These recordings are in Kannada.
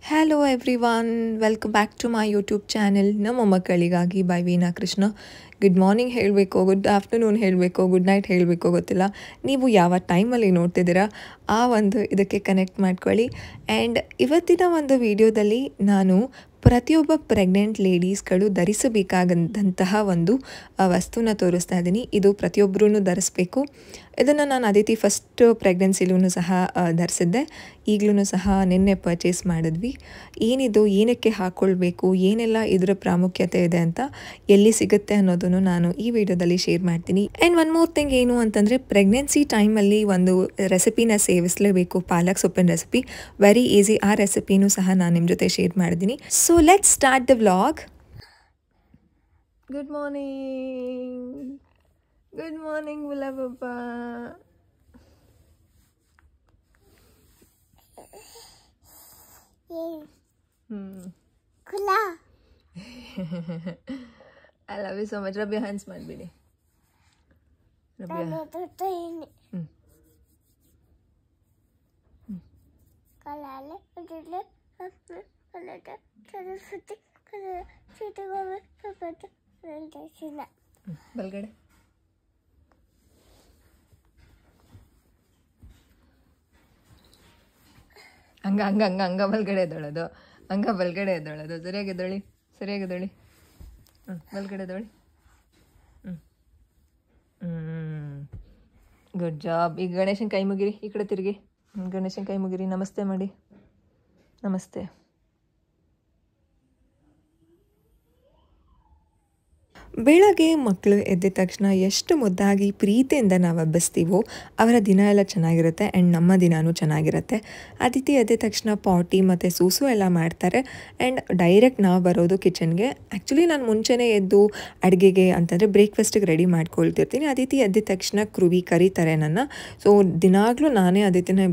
Hello everyone, welcome back to my YouTube channel. ನಮ್ಮ ಮಕ್ಕಳಿಗಾಗಿ by Veena Krishna. Good morning ಹೇಳಬೇಕು, ಗುಡ್ ಆಫ್ಟರ್ನೂನ್ ಹೇಳಬೇಕು, ಗುಡ್ ನೈಟ್ ಹೇಳಬೇಕು ಗೊತ್ತಿಲ್ಲ. ನೀವು ಯಾವ ಟೈಮಲ್ಲಿ ನೋಡ್ತಿದ್ದೀರಾ ಆ ಒಂದು ಇದಕ್ಕೆ ಕನೆಕ್ಟ್ ಮಾಡ್ಕೊಳ್ಳಿ. ಆ್ಯಂಡ್ ಇವತ್ತಿನ ಒಂದು ವಿಡಿಯೋದಲ್ಲಿ ನಾನು ಪ್ರತಿಯೊಬ್ಬ ಪ್ರೆಗ್ನೆಂಟ್ ಲೇಡೀಸ್ಗಳು ಧರಿಸಬೇಕಾದಂತಹ ಒಂದು ವಸ್ತುನ ತೋರಿಸ್ತಾ ಇದ್ದೀನಿ. ಇದು ಪ್ರತಿಯೊಬ್ಬರೂ ಧರಿಸ್ಬೇಕು. ಇದನ್ನು ನಾನು ಅದಿತಿ ಫಸ್ಟ್ ಪ್ರೆಗ್ನೆನ್ಸಿಲೂ ಸಹ ಧರಿಸಿದ್ದೆ. ಈಗಲೂ ಸಹ ನಿನ್ನೆ ಪರ್ಚೇಸ್ ಮಾಡಿದ್ವಿ. ಏನಿದು, ಏನಕ್ಕೆ ಹಾಕ್ಕೊಳ್ಬೇಕು, ಏನೆಲ್ಲ ಇದರ ಪ್ರಾಮುಖ್ಯತೆ ಇದೆ ಅಂತ, ಎಲ್ಲಿ ಸಿಗುತ್ತೆ ಅನ್ನೋದನ್ನು ನಾನು ಈ ವಿಡಿಯೋದಲ್ಲಿ ಶೇರ್ ಮಾಡ್ತೀನಿ. ಆ್ಯಂಡ್ ಒನ್ ಮೋರ್ ಥಿಂಗ್ ಏನು ಅಂತಂದರೆ, ಪ್ರೆಗ್ನೆನ್ಸಿ ಟೈಮಲ್ಲಿ ಒಂದು ರೆಸಿಪಿನ ಸೇವಿಸಲೇಬೇಕು, ಪಾಲಕ್ ಸೊಪ್ಪಿನ ರೆಸಿಪಿ. Very easy. ಆ ರೆಸಿಪಿನೂ ಸಹ ನಾನು ನಿಮ್ಮ ಜೊತೆ ಶೇರ್ ಮಾಡಿದ್ದೀನಿ. So let's start the vlog. Good morning, good morning ಬುಲಬಬ್ಬ. I love you so much. Rub hands ಮಾಡಿಬಿಡಿ. ಬಲ್ಗಡೆ ಹಂಗ ಹಂಗ ಹಂಗ ಹಂಗ ಬಲ್ಗಡೆ ಎದ್ದೊಳೋದು, ಹಂಗ ಬಲ್ಗಡೆ ಎದ್ದೊಳೋದು. ಸರಿಯಾಗಿದ್ದೊಳಿ, ಸರಿಯಾಗಿದ್ದೊಳಿ. ಬಲ್ಗಡೆ ಎದ್ದೊಳಿ. Good job. ಈಗ ಗಣೇಶನ ಕೈ ಮುಗಿರಿ, ಈ ಕಡೆ ತಿರುಗಿ. ಗಣೇಶನ ಕೈ ಮುಗಿರಿ, ನಮಸ್ತೆ ಮಾಡಿ. ನಮಸ್ತೆ. ಬೆಳಗ್ಗೆ ಮಕ್ಕಳು ಎದ್ದ ತಕ್ಷಣ ಎಷ್ಟು ಮುದ್ದಾಗಿ ಪ್ರೀತಿಯಿಂದ ನಾವು ಹಬ್ಬಿಸ್ತೀವೋ ಅವರ ದಿನ ಎಲ್ಲ ಚೆನ್ನಾಗಿರುತ್ತೆ. ಆ್ಯಂಡ್ ನಮ್ಮ ದಿನಾನೂ ಚೆನ್ನಾಗಿರುತ್ತೆ. ಅದಿತಿ ಎದ್ದ ತಕ್ಷಣ ಪಾಟಿ ಮತ್ತು ಸೂಸು ಎಲ್ಲ ಮಾಡ್ತಾರೆ. ಆ್ಯಂಡ್ ಡೈರೆಕ್ಟ್ ನಾವು ಬರೋದು ಕಿಚನ್ಗೆ. ಆ್ಯಕ್ಚುಲಿ ನಾನು ಮುಂಚೆನೇ ಎದ್ದು ಅಡುಗೆಗೆ ಅಂತಂದರೆ ಬ್ರೇಕ್ಫಾಸ್ಟಿಗೆ ರೆಡಿ ಮಾಡ್ಕೊಳ್ತಿರ್ತೀನಿ. ಅದಿತಿ ಎದ್ದ ತಕ್ಷಣ ಕ್ರುವಿ ಕರೀತಾರೆ ನನ್ನ. ಸೊ ದಿನಾಗಲೂ ನಾನೇ ಅದಿತಿನ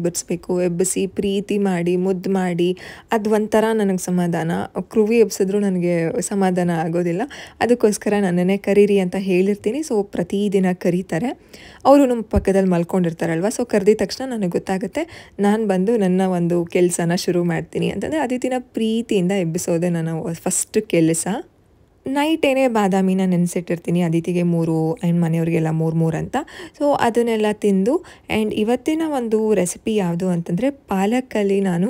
ಎಬ್ಬಿಸಿ ಪ್ರೀತಿ ಮಾಡಿ ಮುದ್ದು ಮಾಡಿ, ಅದು ಒಂಥರ ನನಗೆ ಸಮಾಧಾನ. ಕ್ರುವಿ ಎಬ್ಸಿದ್ರು ನನಗೆ ಸಮಾಧಾನ ಆಗೋದಿಲ್ಲ. ಅದಕ್ಕೋಸ್ಕರ ನನ್ನನ್ನೇ ಕರೀರಿ ಅಂತ ಹೇಳಿರ್ತೀನಿ. ಸೊ ಪ್ರತಿದಿನ ಕರೀತಾರೆ. ಅವರು ನಮ್ಮ ಪಕ್ಕದಲ್ಲಿ ಮಲ್ಕೊಂಡಿರ್ತಾರಲ್ವ. ಸೊ ಕರೆದಿದ ತಕ್ಷಣ ನನಗೆ ಗೊತ್ತಾಗುತ್ತೆ. ನಾನು ಬಂದು ನನ್ನ ಒಂದು ಕೆಲಸನ ಶುರು ಮಾಡ್ತೀನಿ. ಅಂತಂದರೆ ಅದಿತಿನ ಪ್ರೀತಿಯಿಂದ ಎಬ್ಬಿಸೋದೇ ನನ್ನ ಫಸ್ಟ್ ಕೆಲಸ. ನೈಟ್ ಏನೇ ಬಾದಾಮಿನ ನೆನೆಸಿಟ್ಟಿರ್ತೀನಿ. ಅದಿತಿಗೆ 3 ಆ್ಯಂಡ್ ಮನೆಯವ್ರಿಗೆಲ್ಲ 3 ಅಂತ. ಸೊ ಅದನ್ನೆಲ್ಲ ತಿಂದು. ಆ್ಯಂಡ್ ಇವತ್ತಿನ ಒಂದು ರೆಸಿಪಿ ಯಾವುದು ಅಂತಂದರೆ, ಪಾಲಕಲ್ಲಿ ನಾನು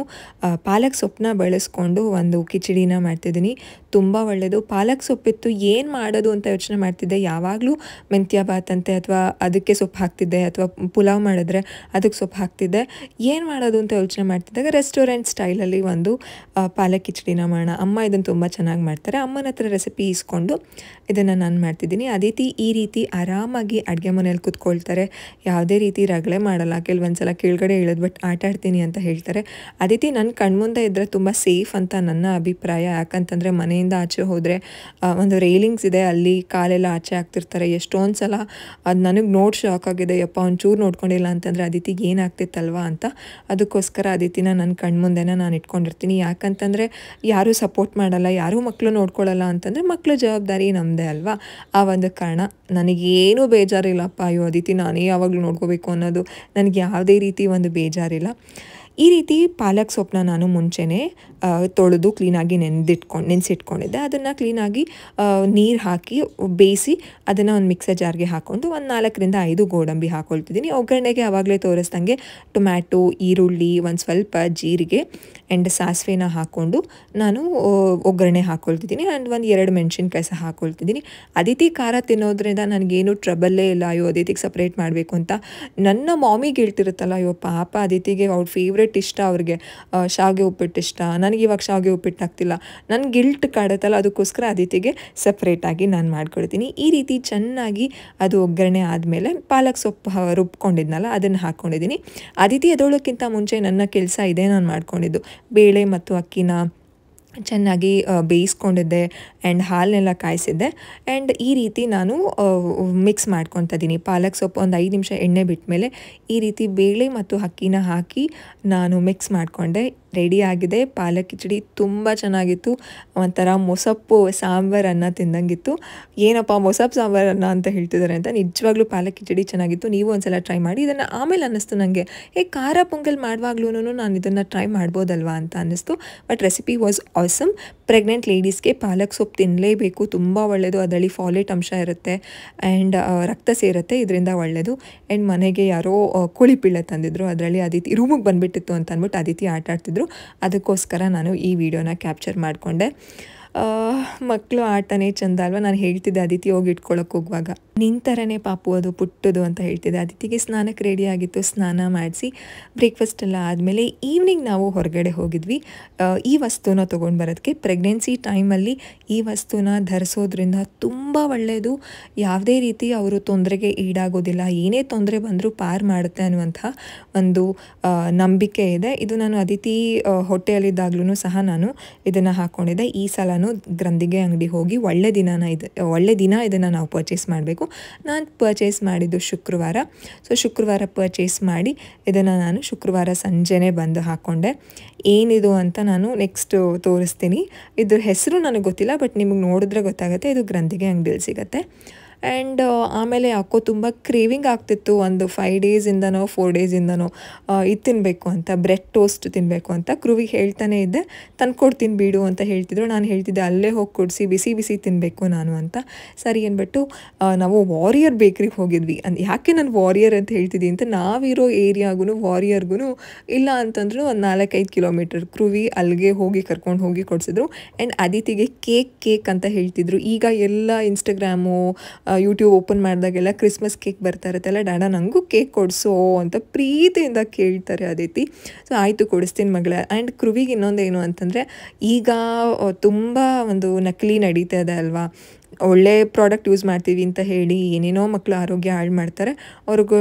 ಪಾಲಕ್ ಸೊಪ್ಪನ್ನ ಬಳಸ್ಕೊಂಡು ಒಂದು ಕಿಚಡಿನ ಮಾಡ್ತಿದ್ದೀನಿ. ತುಂಬ ಒಳ್ಳೆಯದು. ಪಾಲಕ್ ಸೊಪ್ಪಿತ್ತು ಏನು ಮಾಡೋದು ಅಂತ ಯೋಚನೆ ಮಾಡ್ತಿದ್ದೆ. ಯಾವಾಗಲೂ ಮೆಂತ್ಯ ಬಾತ್ ಅಂತೆ ಅಥವಾ ಅದಕ್ಕೆ ಸೊಪ್ಪು ಹಾಕ್ತಿದ್ದೆ, ಅಥವಾ ಪುಲಾವ್ ಮಾಡಿದ್ರೆ ಅದಕ್ಕೆ ಸೊಪ್ಪು ಹಾಕ್ತಿದ್ದೆ. ಏನು ಮಾಡೋದು ಅಂತ ಯೋಚನೆ ಮಾಡ್ತಿದ್ದಾಗ ರೆಸ್ಟೋರೆಂಟ್ ಸ್ಟೈಲಲ್ಲಿ ಒಂದು ಪಾಲಕ್ ಕಿಚಡಿನ ಮಾಡೋಣ. ಅಮ್ಮ ಇದನ್ನು ತುಂಬ ಚೆನ್ನಾಗಿ ಮಾಡ್ತಾರೆ. ಅಮ್ಮನ ಹತ್ರ ರೆಸಿಪಿ ಇಸ್ಕೊಂಡು ಇದನ್ನು ನಾನು ಮಾಡ್ತಿದ್ದೀನಿ. ಅದಿತಿ ಈ ರೀತಿ ಆರಾಮಾಗಿ ಅಡುಗೆ ಮನೇಲಿ ಕೂತ್ಕೊಳ್ತಾರೆ. ಯಾವುದೇ ರೀತಿ ರಗಳೆ ಮಾಡಲ್ಲ. ಕೆಲವೊಂದು ಸಲ ಕೆಳಗಡೆ ಇಳಿದ್ಬಿಟ್ಟು ಆಟಾಡ್ತೀನಿ ಅಂತ ಹೇಳ್ತಾರೆ. ಅದಿತಿ ನನ್ನ ಕಣ್ಮುಂದೆ ಇದ್ದರೆ ತುಂಬ ಸೇಫ್ ಅಂತ ನನ್ನ ಅಭಿಪ್ರಾಯ. ಯಾಕಂತಂದರೆ ಮನೆಯಿಂದ ಆಚೆ ಹೋದರೆ ಒಂದು ರೈಲಿಂಗ್ಸ್ ಇದೆ, ಅಲ್ಲಿ ಕಾಲೆಲ್ಲ ಆಚೆ ಆಗ್ತಿರ್ತಾರೆ. ಎಷ್ಟೊಂದು ಸಲ ಅದು ನನಗೆ ನೋಡಿ ಶಾಕ್ ಆಗಿದೆ. ಯಪ್ಪ ಒಂಚೂರು ನೋಡ್ಕೊಂಡಿಲ್ಲ ಅಂತಂದರೆ ಅದಿತಿಗೆ ಏನಾಗ್ತಿತ್ತಲ್ವ ಅಂತ. ಅದಕ್ಕೋಸ್ಕರ ಅದಿತಿನ ನನ್ನ ಕಣ್ಮುಂದೆನ ನಾನು ಇಟ್ಕೊಂಡಿರ್ತೀನಿ. ಯಾಕಂತಂದರೆ ಯಾರೂ ಸಪೋರ್ಟ್ ಮಾಡಲ್ಲ, ಯಾರೂ ಮಕ್ಕಳು ನೋಡ್ಕೊಳ್ಳಲ್ಲ ಅಂತಂದರೆ ಮಕ್ಕಳ ಜವಾಬ್ದಾರಿ ನಮ್ಮದೇ ಅಲ್ವಾ. ಆ ಒಂದು ಕಾರಣ ನನಗೇನೂ ಬೇಜಾರಿಲ್ಲಪ್ಪ. ಅಯ್ಯೋ ಅದಿತಿ ನಾನೇ ಯಾವಾಗಲೂ ನೋಡ್ಕೋಬೇಕು ಅನ್ನೋದು ನನಗೆ ಯಾವುದೇ ರೀತಿ ಒಂದು ಬೇಜಾರಿಲ್ಲ. ಈ ರೀತಿ ಪಾಲಕ್ ಸೊಪ್ಪನ್ನ ನಾನು ಮುಂಚೆನೇ ತೊಳೆದು ಕ್ಲೀನಾಗಿ ನೆನೆಸಿಟ್ಕೊಂಡಿದ್ದೆ. ಅದನ್ನು ಕ್ಲೀನಾಗಿ ನೀರು ಹಾಕಿ ಬೇಯಿಸಿ ಅದನ್ನು ಒಂದು ಮಿಕ್ಸರ್ ಜಾರ್ಗೆ ಹಾಕ್ಕೊಂಡು ಒಂದು 4ರಿಂದ 5 ಗೋಡಂಬಿ ಹಾಕ್ಕೊಳ್ತಿದ್ದೀನಿ. ಒಗ್ಗರಣೆಗೆ ಆವಾಗಲೇ ತೋರಿಸ್ದಂಗೆ ಟೊಮ್ಯಾಟೊ, ಈರುಳ್ಳಿ, ಒಂದು ಸ್ವಲ್ಪ ಜೀರಿಗೆ ಆ್ಯಂಡ್ ಸಾಸಿವೆನ ಹಾಕ್ಕೊಂಡು ನಾನು ಒಗ್ಗರಣೆ ಹಾಕ್ಕೊಳ್ತಿದ್ದೀನಿ. ಆ್ಯಂಡ್ ಒಂದು 2 ಮೆಣಸಿನ್ಕಾಯಿ ಸಹ ಹಾಕ್ಕೊಳ್ತಿದ್ದೀನಿ. ಅದಿತಿ ಖಾರ ತಿನ್ನೋದ್ರಿಂದ ನನಗೇನು ಟ್ರಬಲ್ಲೇ ಇಲ್ಲ. ಅಯ್ಯೋ ಅದಿತಿಗೆ ಸಪ್ರೇಟ್ ಮಾಡಬೇಕು ಅಂತ. ನನ್ನ ಮಾಮಿಗೆ ಹೇಳ್ತಿರುತ್ತಲ್ಲ, ಅಯ್ಯೋ ಪಾಪ ಅದಿತಿಗೆ ಅವ್ರ ಫೇವ್ರೆಟ್ ಇಷ್ಟ, ಅವ್ರಿಗೆ ಶಾವಿಗೆ ಉಪ್ಪಿಟ್ಟು ಇಷ್ಟ. ನನಗೆ ಇವಾಗ ಶಾವಿಗೆ ಉಪ್ಪಿಟ್ಟು ಆಗ್ತಿಲ್ಲ, ನನ್ನ ಗಿಲ್ಟ್ ಕಾಡುತ್ತಲ್ಲ. ಅದಕ್ಕೋಸ್ಕರ ಅದಿತಿಗೆ ಸಪ್ರೇಟಾಗಿ ನಾನು ಮಾಡ್ಕೊಳ್ತೀನಿ. ಈ ರೀತಿ ಚೆನ್ನಾಗಿ ಅದು ಒಗ್ಗರಣೆ ಆದಮೇಲೆ ಪಾಲಕ್ ಸೊಪ್ಪು ರುಬ್ಕೊಂಡಿದ್ನಲ್ಲ ಅದನ್ನು ಹಾಕ್ಕೊಂಡಿದ್ದೀನಿ. ಅದಿತಿ ಎದೋಳಕ್ಕಿಂತ ಮುಂಚೆ ನನ್ನ ಕೆಲಸ ಇದೆ. ನಾನು ಮಾಡ್ಕೊಂಡಿದ್ದು ಬೇಳೆ ಮತ್ತು ಅಕ್ಕಿನ ಚೆನ್ನಾಗಿ ಬೇಯಿಸ್ಕೊಂಡಿದ್ದೆ ಆ್ಯಂಡ್ ಹಾಲನ್ನೆಲ್ಲ ಕಾಯಿಸಿದ್ದೆ. ಆ್ಯಂಡ್ ಈ ರೀತಿ ನಾನು ಮಿಕ್ಸ್ ಮಾಡ್ಕೊತಾ ಇದ್ದೀನಿ. ಪಾಲಕ್ ಸೊಪ್ಪು ಒಂದು 5 ನಿಮಿಷ ಎಣ್ಣೆ ಬಿಟ್ಟ ಮೇಲೆ ಈ ರೀತಿ ಬೇಳೆ ಮತ್ತು ಅಕ್ಕಿನ ಹಾಕಿ ನಾನು ಮಿಕ್ಸ್ ಮಾಡಿಕೊಂಡೆ. ರೆಡಿ ಆಗಿದೆ. ಪಾಲಕ್ ಕಿಚಡಿ ತುಂಬ ಚೆನ್ನಾಗಿತ್ತು. ಒಂಥರ ಮೊಸಪ್ಪು ಸಾಂಬಾರು ಅನ್ನ ತಿಂದಂಗಿತ್ತು. ಏನಪ್ಪ ಮೊಸಪ್ಪು ಸಾಂಬಾರು ಅನ್ನ ಅಂತ ಹೇಳ್ತಿದ್ದಾರೆ ಅಂತ, ನಿಜವಾಗ್ಲೂ ಪಾಲಕ್ ಕಿಚಡಿ ಚೆನ್ನಾಗಿತ್ತು. ನೀವು ಒಂದ್ಸಲ ಟ್ರೈ ಮಾಡಿ. ಇದನ್ನು ಆಮೇಲೆ ಅನ್ನಿಸ್ತು ನನಗೆ, ಖಾರ ಪೊಂಗಲ್ ಮಾಡುವಾಗ್ಲೂ ನಾನು ಇದನ್ನು ಟ್ರೈ ಮಾಡ್ಬೋದಲ್ವಾ ಅಂತ ಅನ್ನಿಸ್ತು. But recipe was awesome. Pregnant ಲೇಡೀಸ್ಗೆ ಪಾಲಕ್ ಸೊಪ್ಪು ತಿನ್ನಲೇಬೇಕು, ತುಂಬ ಒಳ್ಳೆಯದು. ಅದರಲ್ಲಿ ಫಾಲೇಟ್ ಅಂಶ ಇರುತ್ತೆ ಆ್ಯಂಡ್ ರಕ್ತ ಸೇರುತ್ತೆ, ಇದರಿಂದ ಒಳ್ಳೆಯದು. ಆ್ಯಂಡ್ ಮನೆಗೆ ಯಾರೋ ಕೋಳಿ ಪಿಳ್ಳೆ ತಂದಿದ್ರು, ಅದರಲ್ಲಿ ಅದಿತಿ ರೂಮಿಗೆ ಬಂದುಬಿಟ್ಟಿತ್ತು ಅಂತ ಅಂದ್ಬಿಟ್ಟು ಅದಿತಿ ಆಟ ಆಡ್ತಿದ್ರು. ಅದಕ್ಕೋಸ್ಕರ ನಾನು ಈ ವಿಡಿಯೋನ ಕ್ಯಾಪ್ಚರ್ ಮಾಡಿಕೊಂಡೆ. ಮಕ್ಕಳು ಆಟನೇ ಚಂದ ಅಲ್ವಾ. ನಾನು ಹೇಳ್ತಿದ್ದೆ ಅದಿತಿ ಹೋಗಿ ಇಟ್ಕೊಳ್ಳೋಕೆ ಹೋಗುವಾಗ, ನಿನ್ನ ಥರನೇ ಪಾಪು ಅದು ಪುಟ್ಟದು ಅಂತ ಹೇಳ್ತಿದ್ದೆ. ಅದಿತಿಗೆ ಸ್ನಾನಕ್ಕೆ ರೆಡಿ ಆಗಿತ್ತು, ಸ್ನಾನ ಮಾಡಿಸಿ ಬ್ರೇಕ್ಫಾಸ್ಟ್ ಎಲ್ಲ ಆದಮೇಲೆ ಈವ್ನಿಂಗ್ ನಾವು ಹೊರಗಡೆ ಹೋಗಿದ್ವಿ ಈ ವಸ್ತುನ ತೊಗೊಂಡು ಬರೋದಕ್ಕೆ. ಪ್ರೆಗ್ನೆನ್ಸಿ ಟೈಮಲ್ಲಿ ಈ ವಸ್ತುನ ಧರಿಸೋದ್ರಿಂದ ತುಂಬ ಒಳ್ಳೆಯದು. ಯಾವುದೇ ರೀತಿ ಅವರು ತೊಂದರೆಗೆ ಈಡಾಗೋದಿಲ್ಲ, ಏನೇ ತೊಂದರೆ ಬಂದರೂ ಪಾರು ಮಾಡುತ್ತೆ ಅನ್ನುವಂಥ ಒಂದು ನಂಬಿಕೆ ಇದೆ. ಇದು ನಾನು ಅದಿತಿ ಹೊಟ್ಟೆಯಲ್ಲಿದ್ದಾಗಲೂ ಸಹ ನಾನು ಇದನ್ನು ಹಾಕ್ಕೊಂಡಿದ್ದೆ. ಈ ಸಲನೂ ಗ್ರಂಥಿಗೆ ಅಂಗಡಿ ಹೋಗಿ ಒಳ್ಳೆ ದಿನ ಇದನ್ನು ನಾವು ಪರ್ಚೇಸ್ ಮಾಡಬೇಕು. ನಾನು ಪರ್ಚೇಸ್ ಮಾಡಿದ್ದು ಶುಕ್ರವಾರ. ಸೊ ಶುಕ್ರವಾರ ಪರ್ಚೇಸ್ ಮಾಡಿ ಇದನ್ನು ನಾನು ಶುಕ್ರವಾರ ಸಂಜೆನೇ ಬಂದು ಹಾಕ್ಕೊಂಡೆ. ಏನಿದು ಅಂತ ನಾನು ನೆಕ್ಸ್ಟ್ ತೋರಿಸ್ತೀನಿ. ಇದ್ರ ಹೆಸರು ನನಗೆ ಗೊತ್ತಿಲ್ಲ, ಬಟ್ ನಿಮಗೆ ನೋಡಿದ್ರೆ ಗೊತ್ತಾಗುತ್ತೆ. ಇದು ಗ್ರಂಥಿಗೆ ಅಂಗಡಿಯಲ್ಲಿ ಸಿಗುತ್ತೆ. ಆ್ಯಂಡ್ ಆಮೇಲೆ ಯಾಕೋ ತುಂಬ ಕ್ರೇವಿಂಗ್ ಆಗ್ತಿತ್ತು. ಒಂದು 5 ಡೇಸಿಂದನೋ 4 ಡೇಸಿಂದನೋ ಇದು ತಿನ್ನಬೇಕು ಅಂತ, ಬ್ರೆಡ್ ಟೋಸ್ಟ್ ತಿನ್ನಬೇಕು ಅಂತ. ಕ್ರುವಿಗೆ ಹೇಳ್ತಾನೆ ಇದ್ದೆ, ತಂದ್ಕೊಡ್ತೀನಿ ಬಿಡು ಅಂತ ಹೇಳ್ತಿದ್ರು. ನಾನು ಹೇಳ್ತಿದ್ದೆ ಅಲ್ಲೇ ಹೋಗಿ ಕೊಡಿಸಿ ಬಿಸಿ ಬಿಸಿ ತಿನ್ನಬೇಕು ನಾನು ಅಂತ. ಸರಿ ಅಂದ್ಬಿಟ್ಟು ನಾವು ವಾರಿಯರ್ ಬೇಕ್ರಿಗೆ ಹೋಗಿದ್ವಿ. ಯಾಕೆ ನಾನು ವಾರಿಯರ್ ಅಂತ ಹೇಳ್ತಿದ್ದೀನಿ ಅಂತ, ನಾವಿರೋ ಏರಿಯಾಗೂ ವಾರಿಯರ್ಗೂ ಇಲ್ಲ ಅಂತಂದ್ರೂ ಒಂದು 4-5 ಕಿಲೋಮೀಟರ್. ಕ್ರುವಿ ಅಲ್ಲಿಗೆ ಹೋಗಿ ಕರ್ಕೊಂಡು ಹೋಗಿ ಕೊಡಿಸಿದ್ರು. ಆ್ಯಂಡ್ ಅದಿತಿಗೆ ಕೇಕ್ ಅಂತ ಹೇಳ್ತಿದ್ರು. ಈಗ ಎಲ್ಲ ಇನ್ಸ್ಟಾಗ್ರಾಮು ಯೂಟ್ಯೂಬ್ ಓಪನ್ ಮಾಡಿದಾಗೆಲ್ಲ ಕ್ರಿಸ್ಮಸ್ ಕೇಕ್ ಬರ್ತಾ ಇರುತ್ತಲ್ಲ, ಡಾಡಾ ನನಗೂ ಕೇಕ್ ಕೊಡಿಸೋ ಅಂತ ಪ್ರೀತಿಯಿಂದ ಕೇಳ್ತಾರೆ ಅದಿತಿ. ಸೊ ಆಯಿತು ಕೊಡಿಸ್ತೀನಿ ಮಗಳ. ಆ್ಯಂಡ್ ಕ್ರುವಿಗೆ ಇನ್ನೊಂದೇನು ಅಂತಂದರೆ, ಈಗ ತುಂಬ ಒಂದು ನಕಲಿ ನಡೀತಾ ಇದೆ ಅಲ್ವಾ, ಒಳ್ಳೆ ಪ್ರಾಡಕ್ಟ್ ಯೂಸ್ ಮಾಡ್ತೀವಿ ಅಂತ ಹೇಳಿ ಏನೇನೋ ಮಕ್ಕಳು ಆರೋಗ್ಯ ಹಾಳು ಮಾಡ್ತಾರೆ. ಅವ್ರಿಗೂ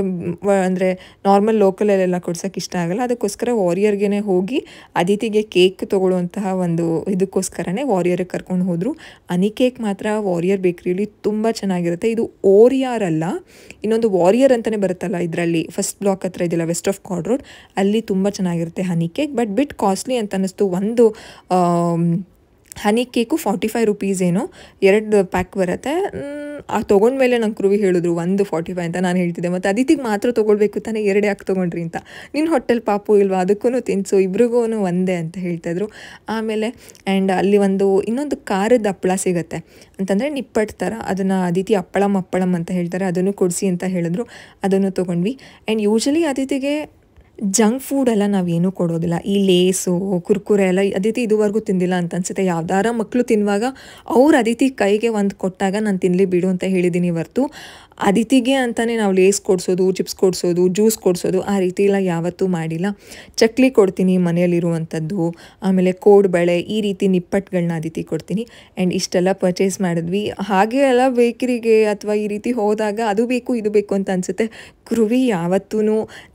ಅಂದರೆ ನಾರ್ಮಲ್ ಲೋಕಲಲ್ಲೆಲ್ಲ ಕೊಡ್ಸೋಕೆ ಇಷ್ಟ ಆಗೋಲ್ಲ. ಅದಕ್ಕೋಸ್ಕರ ವಾರಿಯರ್ಗೆ ಹೋಗಿ ಅದಿತಿಗೆ ಕೇಕ್ ತೊಗೊಳ್ಳುವಂತಹ ಒಂದು ಇದಕ್ಕೋಸ್ಕರನೇ ವಾರಿಯರ್ಗೆ ಕರ್ಕೊಂಡು ಹೋದರು. ಹನಿ ಕೇಕ್ ಮಾತ್ರ ವಾರಿಯರ್ ಬೇಕ್ರಿಯಲ್ಲಿ ತುಂಬ ಚೆನ್ನಾಗಿರುತ್ತೆ. ಇದು ಓರಿಯಾರ್ ಅಲ್ಲ, ಇನ್ನೊಂದು ವಾರಿಯರ್ ಅಂತಲೇ ಬರುತ್ತಲ್ಲ ಇದರಲ್ಲಿ, ಫಸ್ಟ್ ಬ್ಲಾಕ್ ಹತ್ರ ಇದೆಯಲ್ಲ ವೆಸ್ಟ್ ಆಫ್ ಕಾರ್ಡ್ ರೋಡ್, ಅಲ್ಲಿ ತುಂಬ ಚೆನ್ನಾಗಿರುತ್ತೆ honey cake. But bit costly ಅಂತ ಅನ್ನಿಸ್ತು. ಒಂದು ಹನಿ ಕೇಕು 45 ರೂಪೀಸ್ ಏನೋ 2 ಪ್ಯಾಕ್ ಬರುತ್ತೆ. ತೊಗೊಂಡ್ಮೇಲೆ ನಂಗೆ ಕ್ರುವಿ ಹೇಳಿದ್ರು 145 ಅಂತ. ನಾನು ಹೇಳ್ತಿದ್ದೆ ಮತ್ತು ಅದಿತಿಗೆ ಮಾತ್ರ ತೊಗೊಳ್ಬೇಕು ತಾನೇ, 2 ಯಾಕೆ ತೊಗೊಂಡ್ರಿ ಅಂತ. ನಿನ್ನ ಹೊಟ್ಟೆಲ್ ಪಾಪು ಇಲ್ವಾ, ಅದಕ್ಕೂ ತಿನ್ಸು, ಇಬ್ರಿಗೂ ಒಂದೇ ಅಂತ ಹೇಳ್ತಾಯಿದ್ರು. ಆಮೇಲೆ ಆ್ಯಂಡ್ ಅಲ್ಲಿ ಇನ್ನೊಂದು ಖಾರದ ಹಪ್ಪಳ ಸಿಗುತ್ತೆ ಅಂತಂದರೆ ನಿಪ್ಪಟ್ಟು ಥರ, ಅದನ್ನು ಅದಿತಿ ಅಪ್ಪಳಂ ಅಂತ ಹೇಳ್ತಾರೆ, ಅದನ್ನು ಕೊಡಿಸಿ ಅಂತ ಹೇಳಿದ್ರು. ಅದನ್ನು ತೊಗೊಂಡ್ವಿ. ಆ್ಯಂಡ್ ಯೂಶಲಿ ಅದಿತಿಗೆ ಜಂಕ್ ಫುಡೆಲ್ಲ ನಾವೇನೂ ಕೊಡೋದಿಲ್ಲ. ಈ ಲೇಸು ಕುರ್ಕುರೆ ಎಲ್ಲ ಅದಿತಿ ಇದುವರೆಗೂ ತಿಂದಿಲ್ಲ ಅಂತ ಅನ್ಸುತ್ತೆ. ಯಾವ್ದಾರ ಮಕ್ಕಳು ತಿನ್ನುವಾಗ ಅವ್ರು ಅದಿತಿ ಕೈಗೆ ಒಂದು ಕೊಟ್ಟಾಗ ನಾನು ತಿನ್ನಲಿ ಬಿಡು ಅಂತ ಹೇಳಿದ್ದೀನಿ ಹೊರ್ತು, ಅದಿತಿಗೆ ಅಂತಲೇ ನಾವು ಲೇಸ್ ಕೊಡಿಸೋದು, ಚಿಪ್ಸ್ ಕೊಡಿಸೋದು, ಜ್ಯೂಸ್ ಕೊಡಿಸೋದು ಆ ರೀತಿ ಎಲ್ಲ ಯಾವತ್ತೂ ಮಾಡಿಲ್ಲ. ಚಕ್ಲಿ ಕೊಡ್ತೀನಿ ಮನೆಯಲ್ಲಿರುವಂಥದ್ದು, ಆಮೇಲೆ ಕೋಡುಬಳೆ, ಈ ರೀತಿ ನಿಪ್ಪಟ್ಟುಗಳನ್ನ ಅದಿತಿ ಕೊಡ್ತೀನಿ. ಆ್ಯಂಡ್ ಇಷ್ಟೆಲ್ಲ ಪರ್ಚೇಸ್ ಮಾಡಿದ್ವಿ. ಹಾಗೆ ಎಲ್ಲ ಬೇಕರಿಗೆ ಅಥವಾ ಈ ರೀತಿ ಹೋದಾಗ ಅದು ಬೇಕು ಇದು ಬೇಕು ಅಂತ ಅನಿಸುತ್ತೆ. ಕ್ರುವಿ ಯಾವತ್ತೂ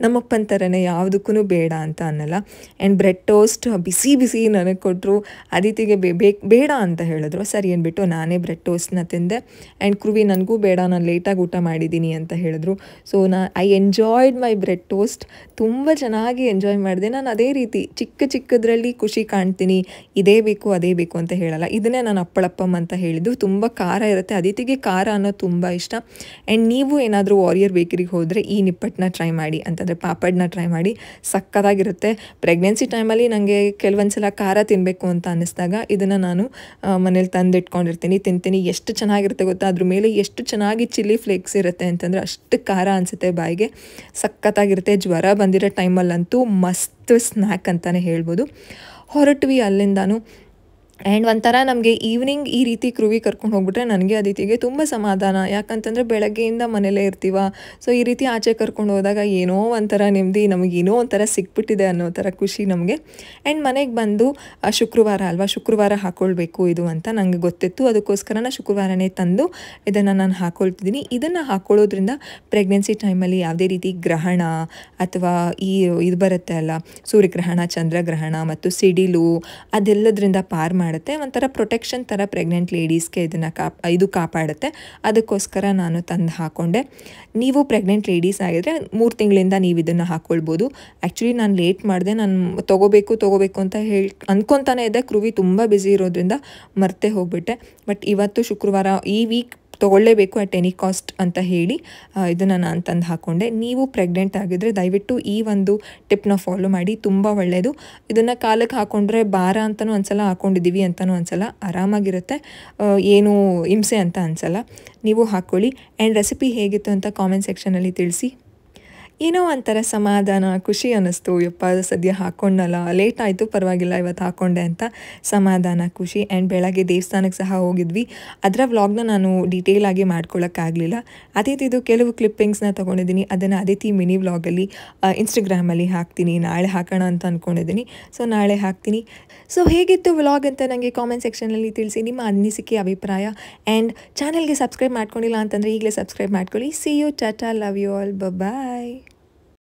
ನಮ್ಮಪ್ಪನ ಥರನೇ ಯಾವುದಕ್ಕೂ ಬೇಡ ಅಂತ ಅನ್ನಲ್ಲ. ಆ್ಯಂಡ್ ಬ್ರೆಡ್ ಟೋಸ್ಟ್ ಬಿಸಿ ಬಿಸಿ ನನಗೆ ಕೊಟ್ಟರು. ಅದಿತಿಗೆ ಬೇಡ ಅಂತ ಹೇಳಿದ್ರು. ಸರಿ ಅಂದ್ಬಿಟ್ಟು ನಾನೇ ಬ್ರೆಡ್ ಟೋಸ್ಟ್ನ ತಿಂದೆ. ಆ್ಯಂಡ್ ಕ್ರುವಿ ನನಗೂ ಬೇಡ, ನಾನು ಲೇಟಾಗಿ ಊಟ ಮಾಡಿದ್ದೀನಿ ಅಂತ ಹೇಳಿದ್ರು. So I enjoyed my bread toast. ತುಂಬ ಚೆನ್ನಾಗಿ ಎಂಜಾಯ್ ಮಾಡಿದೆ. ನಾನು ಅದೇ ರೀತಿ ಚಿಕ್ಕದ್ರಲ್ಲಿ ಖುಷಿ ಕಾಣ್ತೀನಿ, ಇದೇ ಬೇಕು ಅದೇ ಬೇಕು ಅಂತ ಹೇಳಲ್ಲ. ಇದನ್ನೇ ನಾನು ಅಪ್ಪಳಪ್ಪಮ್ ಅಂತ ಹೇಳಿದ್ದು. ತುಂಬ ಖಾರ ಇರುತ್ತೆ, ಅದಿತಿಗೆ ಖಾರ ಅನ್ನೋದು ತುಂಬ ಇಷ್ಟ. ಆ್ಯಂಡ್ ನೀವು ಏನಾದರೂ ವಾರಿಯರ್ ಬೇಕರಿಗೆ ಹೋದರೆ ಈ ನಿಪ್ಪಟ್ಟನ್ನ ಟ್ರೈ ಮಾಡಿ, ಅಂತಂದರೆ ಪಾಪಡ್ನ ಟ್ರೈ ಮಾಡಿ, ಸಕ್ಕತ್ತಾಗಿರುತ್ತೆ. ಪ್ರೆಗ್ನೆನ್ಸಿ ಟೈಮಲ್ಲಿ ನನಗೆ ಕೆಲವೊಂದು ಸಲ ಖಾರ ತಿನ್ನಬೇಕು ಅಂತ ಅನ್ನಿಸ್ದಾಗ ಇದನ್ನು ನಾನು ಮನೇಲಿ ತಂದಿಟ್ಕೊಂಡಿರ್ತೀನಿ, ತಿಂತೀನಿ. ಎಷ್ಟು ಚೆನ್ನಾಗಿರುತ್ತೆ ಗೊತ್ತಾ, ಅದ್ರ ಮೇಲೆ ಎಷ್ಟು ಚೆನ್ನಾಗಿ ಚಿಲ್ಲಿ ಫ್ಲೇಕ್ಸ್ ಇರುತ್ತೆ ಅಂತಂದರೆ ಅಷ್ಟು ಖಾರ ಅನಿಸುತ್ತೆ ಬಾಯಿಗೆ, ಸಕ್ಕತ್ತಾಗಿರುತ್ತೆ. ಜ್ವರ ಬಂದಿರೋ ಟೈಮಲ್ಲಂತೂ ಮಸ್ತ್ ಸ್ನ್ಯಾಕ್ ಅಂತಲೇ ಹೇಳ್ಬೋದು. ಹೊರಟ್ವಿ ಅಲ್ಲಿಂದಾನು. ಆ್ಯಂಡ್ ಒಂಥರ ನಮಗೆ ಈವ್ನಿಂಗ್ ಈ ರೀತಿ ಕ್ರುವಿ ಕರ್ಕೊಂಡು ಹೋಗ್ಬಿಟ್ರೆ ನನಗೆ ಅದಿತಿಗೆ ತುಂಬ ಸಮಾಧಾನ. ಯಾಕಂತಂದರೆ ಬೆಳಗ್ಗೆಯಿಂದ ಮನೇಲೇ ಇರ್ತೀವ. ಸೊ ಈ ರೀತಿ ಆಚೆ ಕರ್ಕೊಂಡು ಹೋದಾಗ ಏನೋ ಒಂಥರ ನೆಮ್ಮದಿ, ನಮಗೇನೋ ಒಂಥರ ಸಿಕ್ಬಿಟ್ಟಿದೆ ಅನ್ನೋ ಥರ ಖುಷಿ ನಮಗೆ. ಆ್ಯಂಡ್ ಮನೆಗೆ ಬಂದು ಶುಕ್ರವಾರ ಅಲ್ವಾ, ಶುಕ್ರವಾರ ಹಾಕ್ಕೊಳ್ಬೇಕು ಇದು ಅಂತ ನನಗೆ ಗೊತ್ತಿತ್ತು. ಅದಕ್ಕೋಸ್ಕರ ನಾನು ಶುಕ್ರವಾರನೇ ತಂದು ಇದನ್ನು ನಾನು ಹಾಕ್ಕೊಳ್ತಿದ್ದೀನಿ. ಇದನ್ನು ಹಾಕ್ಕೊಳ್ಳೋದ್ರಿಂದ ಪ್ರೆಗ್ನೆನ್ಸಿ ಟೈಮಲ್ಲಿ ಯಾವುದೇ ರೀತಿ ಗ್ರಹಣ ಅಥವಾ ಇದು ಬರುತ್ತೆ ಅಲ್ಲ, ಸೂರ್ಯಗ್ರಹಣ, ಚಂದ್ರಗ್ರಹಣ ಮತ್ತು ಸಿಡಿಲು, ಅದೆಲ್ಲದರಿಂದ ಪಾರು ಮಾಡುತ್ತೆ, ಒಂಥರ ಪ್ರೊಟೆಕ್ಷನ್ ಥರ ಪ್ರೆಗ್ನೆಂಟ್ ಲೇಡೀಸ್ಗೆ ಇದು ಕಾಪಾಡುತ್ತೆ. ಅದಕ್ಕೋಸ್ಕರ ನಾನು ತಂದು ಹಾಕ್ಕೊಂಡೆ. ನೀವು ಪ್ರೆಗ್ನೆಂಟ್ ಲೇಡೀಸ್ ಆಗಿದ್ರೆ 3 ತಿಂಗಳಿಂದ ನೀವು ಇದನ್ನು ಹಾಕ್ಕೊಳ್ಬೋದು. ಆ್ಯಕ್ಚುಲಿ ನಾನು ಲೇಟ್ ಮಾಡಿದೆ, ನಾನು ತೊಗೋಬೇಕು ಅಂತ ಅಂದ್ಕೊತಾನೆ ಇದ್ದೆ. ಕೃವಿ ತುಂಬ ಬ್ಯುಸಿ ಇರೋದ್ರಿಂದ ಮರ್ತೇ ಹೋಗ್ಬಿಟ್ಟೆ. ಬಟ್ ಇವತ್ತು ಶುಕ್ರವಾರ, ಈ ವೀಕ್ ತೊಗೊಳ್ಳೇಬೇಕು ಅಟ್ ಎನಿ ಕಾಸ್ಟ್ ಅಂತ ಹೇಳಿ ಇದನ್ನು ನಾನು ತಂದು ಹಾಕ್ಕೊಂಡೆ. ನೀವು ಪ್ರೆಗ್ನೆಂಟ್ ಆಗಿದ್ದರೆ ದಯವಿಟ್ಟು ಈ ಒಂದು ಟಿಪ್ನ ಫಾಲೋ ಮಾಡಿ, ತುಂಬ ಒಳ್ಳೆಯದು. ಇದನ್ನು ಕಾಲಕ್ಕೆ ಹಾಕ್ಕೊಂಡ್ರೆ ಭಾರ ಅಂತಲೂ ಅನಿಸಲ್ಲ, ಹಾಕ್ಕೊಂಡಿದ್ದೀವಿ ಅಂತಲೂ ಅನಿಸಲ್ಲ, ಆರಾಮಾಗಿರುತ್ತೆ, ಏನು ಹಿಂಸೆ ಅಂತ ಅನಿಸಲ್ಲ. ನೀವು ಹಾಕ್ಕೊಳ್ಳಿ. ಆ್ಯಂಡ್ ರೆಸಿಪಿ ಹೇಗಿತ್ತು ಅಂತ ಕಾಮೆಂಟ್ ಸೆಕ್ಷನಲ್ಲಿ ತಿಳಿಸಿ. ಏನೋ ಒಂಥರ ಸಮಾಧಾನ, ಖುಷಿ ಅನ್ನಿಸ್ತು. ಯಪ್ಪ ಸದ್ಯ ಹಾಕ್ಕೊಂಡಲ್ಲ, ಲೇಟ್ ಆಯಿತು ಪರವಾಗಿಲ್ಲ ಇವತ್ತು ಹಾಕ್ಕೊಂಡೆ ಅಂತ ಸಮಾಧಾನ, ಖುಷಿ. ಆ್ಯಂಡ್ ಬೆಳಗ್ಗೆ ದೇವಸ್ಥಾನಕ್ಕೆ ಸಹ ಹೋಗಿದ್ವಿ. ಅದರ ವ್ಲಾಗ್ನ ನಾನು ಡೀಟೇಲಾಗಿ ಮಾಡ್ಕೊಳ್ಳೋಕ್ಕಾಗಲಿಲ್ಲ. ಅದಿತಿದು ಕೆಲವು ಕ್ಲಿಪ್ಪಿಂಗ್ಸ್ನ ತೊಗೊಂಡಿದ್ದೀನಿ, ಅದನ್ನು ಅದಿತಿ ಮಿನಿ ವ್ಲಾಗಲ್ಲಿ ಇನ್ಸ್ಟಾಗ್ರಾಮಲ್ಲಿ ಹಾಕ್ತೀನಿ. ನಾಳೆ ಹಾಕೋಣ ಅಂತ ಅಂದ್ಕೊಂಡಿದ್ದೀನಿ, ಸೊ ನಾಳೆ ಹಾಕ್ತೀನಿ. ಸೊ ಹೇಗಿತ್ತು ವ್ಲಾಗ್ ಅಂತ ನನಗೆ ಕಾಮೆಂಟ್ ಸೆಕ್ಷನಲ್ಲಿ ತಿಳಿಸಿ, ನಿಮ್ಮ ಅನಿಸಿಕೆ, ಅಭಿಪ್ರಾಯ. ಆ್ಯಂಡ್ ಚಾನಲ್ಗೆ ಸಬ್ಸ್ಕ್ರೈಬ್ ಮಾಡ್ಕೊಂಡಿಲ್ಲ ಅಂತಂದರೆ ಈಗಲೇ ಸಬ್ಸ್ಕ್ರೈಬ್ ಮಾಡ್ಕೊಳ್ಳಿ. See you, tata, love you all, bye.